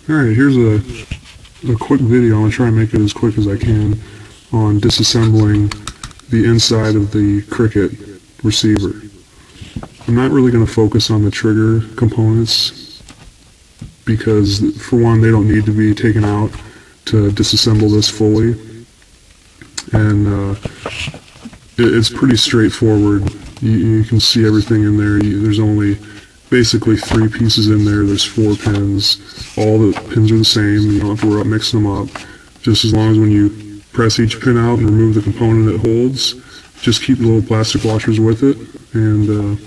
Alright, here's a quick video. I'm going to try and make it as quick as I can on disassembling the inside of the Cricket receiver. I'm not really going to focus on the trigger components because, for one, they don't need to be taken out to disassemble this fully. And it's pretty straightforward. You can see everything in there. There's only basically 3 pieces in there. There's 4 pins. All the pins are the same. You don't have to worry about mixing them up. Just as long as when you press each pin out and remove the component it holds, just keep the little plastic washers with it, and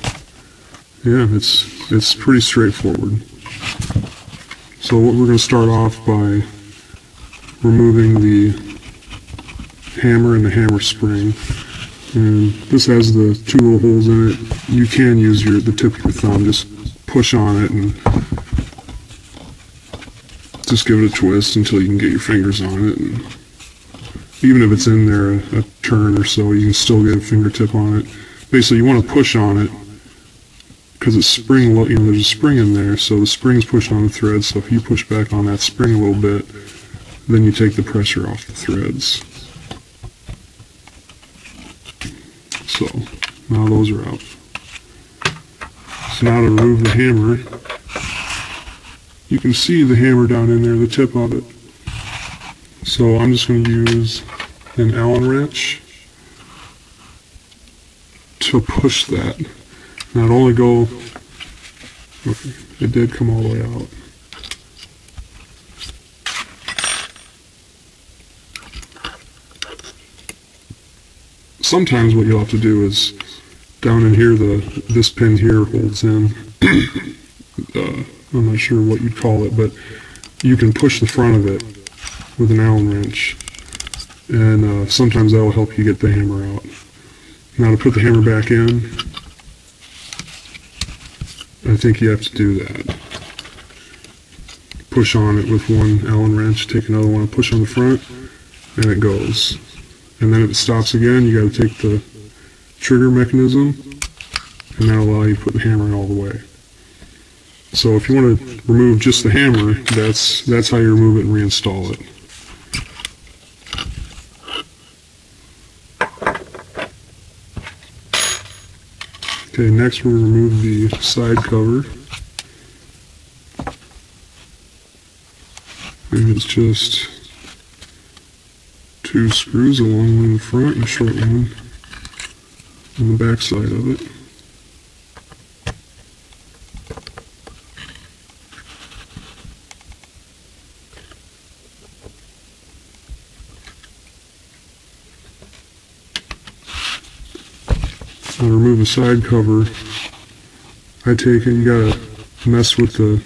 yeah, it's pretty straightforward. So what we're going to start off by removing the hammer and the hammer spring. And this has the 2 little holes in it. You can use the tip of your thumb, just push on it and just give it a twist until you can get your fingers on it. And even if it's in there a turn or so, you can still get a fingertip on it. Basically, you want to push on it because it's spring. There's a spring in there, so the spring's pushed on the thread. So if you push back on that spring a little bit, then you take the pressure off the threads. So now those are out. So now to remove the hammer, you can see the hammer down in there, the tip of it. So I'm just going to use an Allen wrench to push that. Now it'll only go, okay, it did come all the way out. Sometimes what you'll have to do is, down in here, this pin here holds in, I'm not sure what you'd call it, but you can push the front of it with an Allen wrench, and sometimes that will help you get the hammer out. Now to put the hammer back in, I think you have to do that. Push on it with one Allen wrench, take another one, push on the front, and it goes. And then if it stops again, you got to take the trigger mechanism, and that'll allow you to put the hammer in all the way. So if you want to remove just the hammer, that's how you remove it and reinstall it. Okay, next we'll remove the side cover. And it's just 2 screws, a long one in the front and a short one on the back side of it. Now to remove the side cover, you gotta mess with the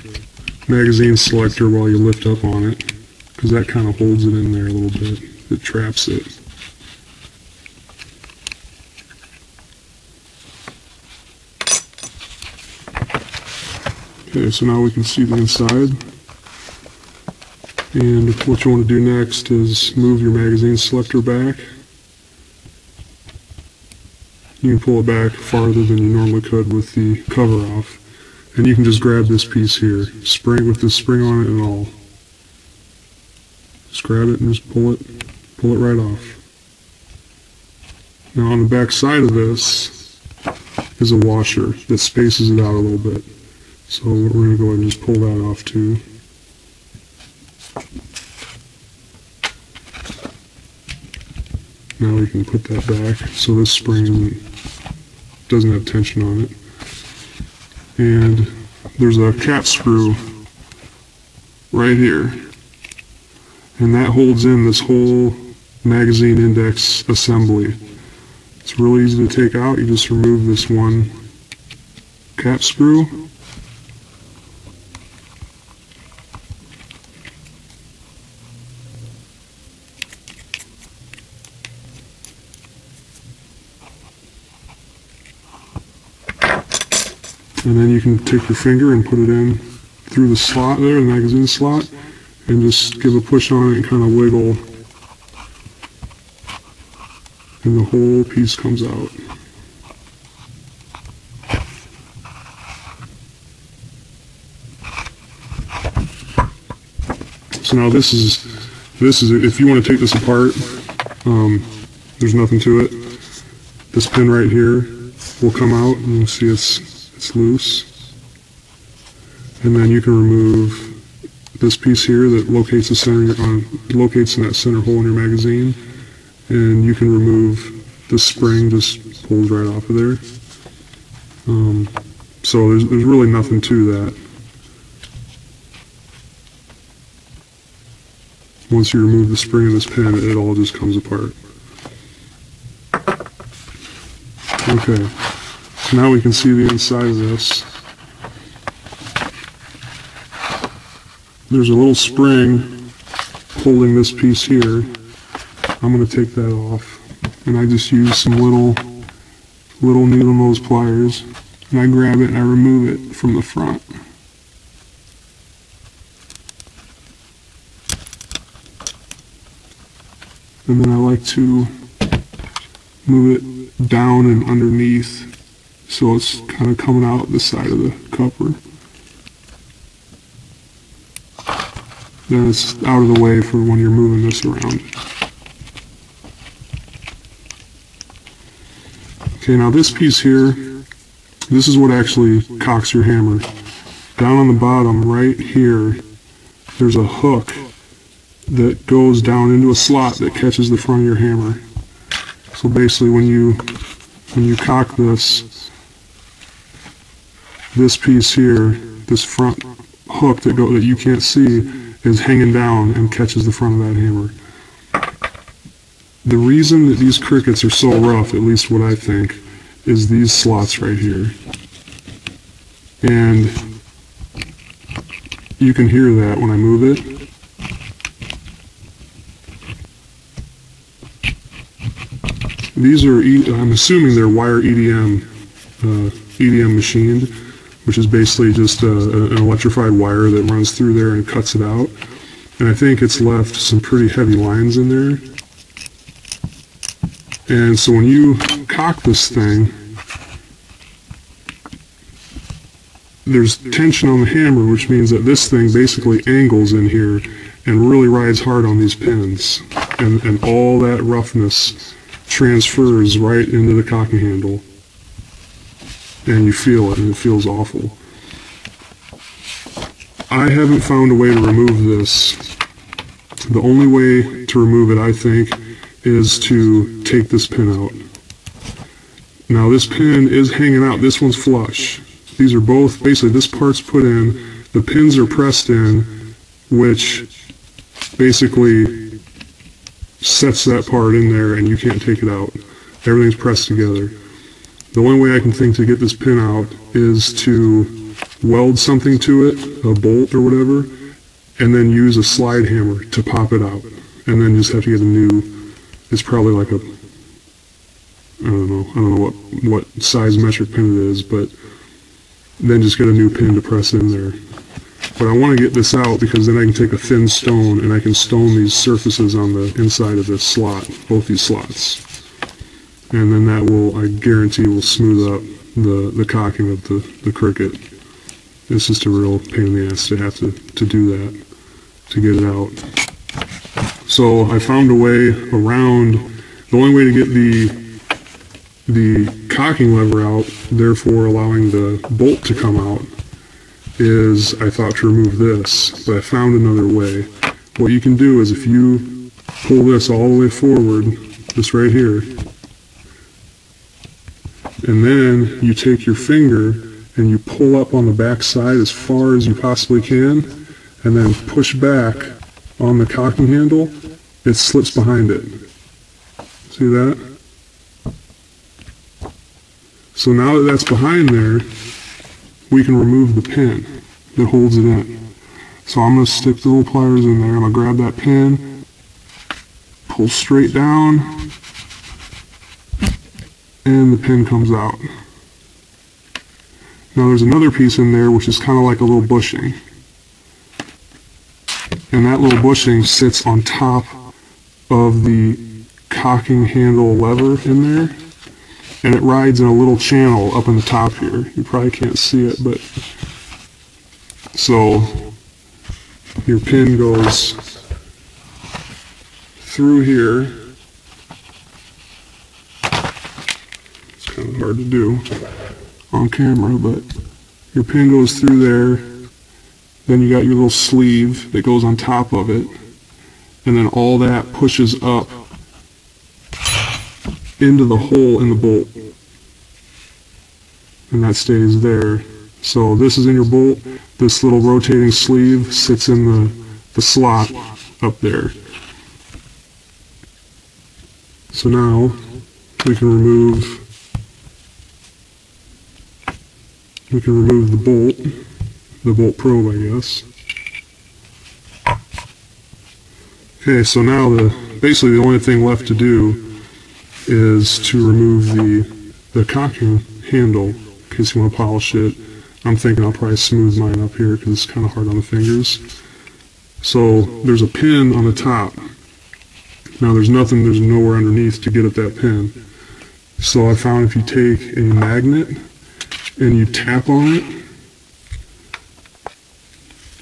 magazine selector while you lift up on it, because that kind of holds it in there a little bit. It traps it. Okay, so now we can see the inside. And what you want to do next is move your magazine selector back. You can pull it back farther than you normally could with the cover off. And you can just grab this piece here, with the spring on it and all. Just grab it and just pull it right off. Now on the back side of this is a washer that spaces it out a little bit. So we're going to go ahead and just pull that off too. Now we can put that back so this spring doesn't have tension on it. And there's a cap screw right here, and that holds in this whole magazine index assembly. It's really easy to take out. You just remove this one cap screw, and then you can take your finger and put it in through the slot there, the magazine slot, and just give a push on it and kind of wiggle, and the whole piece comes out. So now this is if you want to take this apart, there's nothing to it. This pin right here will come out, and you'll see it's loose. And then you can remove this piece here that locates the center locates in that center hole in your magazine, and you can remove the spring, just pulls right off of there. So there's really nothing to that. Once you remove the spring of this pin, it all just comes apart. Okay, so now we can see the inside of this. There's a little spring holding this piece here. I'm going to take that off, and I just use some little needle nose pliers, and I grab it and I remove it from the front. And then I like to move it down and underneath so it's kind of coming out the side of the cover. Then it's out of the way for when you're moving this around. Okay, now this piece here, this is what actually cocks your hammer. Down on the bottom right here, there's a hook that goes down into a slot that catches the front of your hammer. So basically when you cock this piece here, this front hook that you can't see is hanging down and catches the front of that hammer. The reason that these crickets are so rough, at least what I think, is these slots right here. And you can hear that when I move it. These are, I'm assuming they're wire EDM machined, which is basically just an electrified wire that runs through there and cuts it out. And I think it's left some pretty heavy lines in there. And so when you cock this thing, there's tension on the hammer, which means that this thing basically angles in here and really rides hard on these pins. And all that roughness transfers right into the cocking handle. And you feel it, and it feels awful. I haven't found a way to remove this. The only way to remove it, I think, is to take this pin out. Now this pin is hanging out. This one's flush. These are both, basically this part's put in, the pins are pressed in, which basically sets that part in there and you can't take it out. Everything's pressed together. The only way I can think to get this pin out is to weld something to it, a bolt or whatever, and then use a slide hammer to pop it out. And then just have to get a new, it's probably like a, I don't know what size metric pin it is, but then just get a new pin to press in there. But I want to get this out because then I can take a thin stone and I can stone these surfaces on the inside of this slot, both these slots. And then that will, I guarantee, will smooth up the cocking of the cricket. It's just a real pain in the ass to have to do that, to get it out. So I found a way around, the only way to get the cocking lever out, therefore allowing the bolt to come out, is I thought to remove this, but I found another way. What you can do is if you pull this all the way forward, this right here, and then you take your finger and you pull up on the back side as far as you possibly can, and then push back on the cocking handle, it slips behind it. See that? So now that that's behind there, we can remove the pin that holds it in. So I'm going to stick the little pliers in there, I'm going to grab that pin, pull straight down, and the pin comes out. Now there's another piece in there which is kind of like a little bushing. And that little bushing sits on top of the cocking handle lever in there. And it rides in a little channel up in the top here. You probably can't see it, but so your pin goes through here. It's kind of hard to do on camera, but your pin goes through there. Then you got your little sleeve that goes on top of it, and then all that pushes up into the hole in the bolt, and that stays there. So this is in your bolt. This little rotating sleeve sits in the slot up there. So now we can remove the bolt probe, I guess. Okay, so now basically the only thing left to do is to remove the cocking handle in case you want to polish it. I'm thinking I'll probably smooth mine up here because it's kind of hard on the fingers. So there's a pin on the top. Now there's nowhere underneath to get at that pin. So I found if you take a magnet and you tap on it,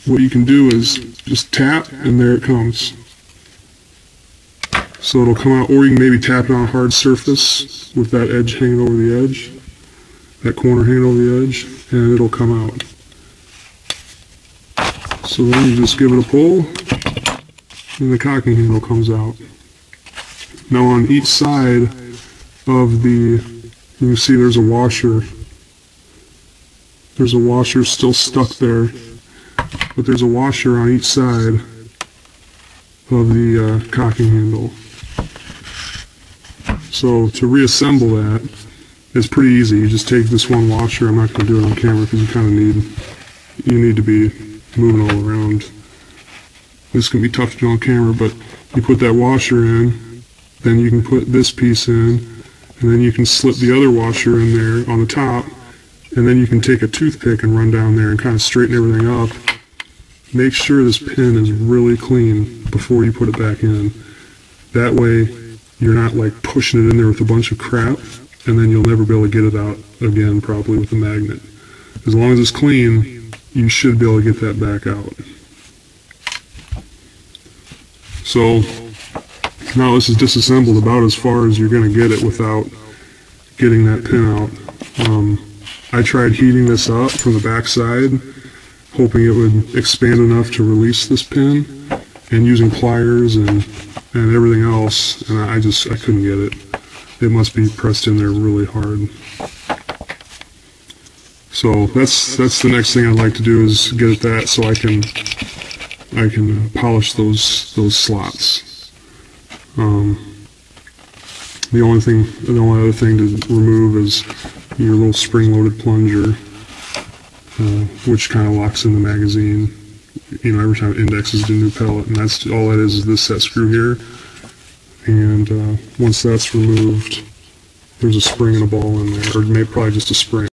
what you can do is just tap and there it comes. So it'll come out, or you can maybe tap it on a hard surface with that edge hanging over the edge, that corner hanging over the edge, and it'll come out. So then you just give it a pull, and the cocking handle comes out. Now on each side of you can see there's a washer. There's a washer still stuck there, but there's a washer on each side of the cocking handle. So to reassemble that, it's pretty easy. You just take this one washer. I'm not going to do it on camera because you kind of need to be moving all around. This can be tough to do on camera, but you put that washer in, then you can put this piece in, and then you can slip the other washer in there on the top, and then you can take a toothpick and run down there and kind of straighten everything up. Make sure this pin is really clean before you put it back in. That way you're not like pushing it in there with a bunch of crap, and then you'll never be able to get it out again probably with a magnet. As long as it's clean, you should be able to get that back out. So now this is disassembled about as far as you're going to get it without getting that pin out. I tried heating this up from the back side, hoping it would expand enough to release this pin, and using pliers and everything else, and I couldn't get it. It must be pressed in there really hard. So that's the next thing I'd like to do, is get at that so I can polish those slots. The only other thing to remove is your little spring-loaded plunger, which kind of locks in the magazine. You know, every time it indexes to a new pellet, and that's all that is this set screw here. And once that's removed, there's a spring and a ball in there, or maybe probably just a spring.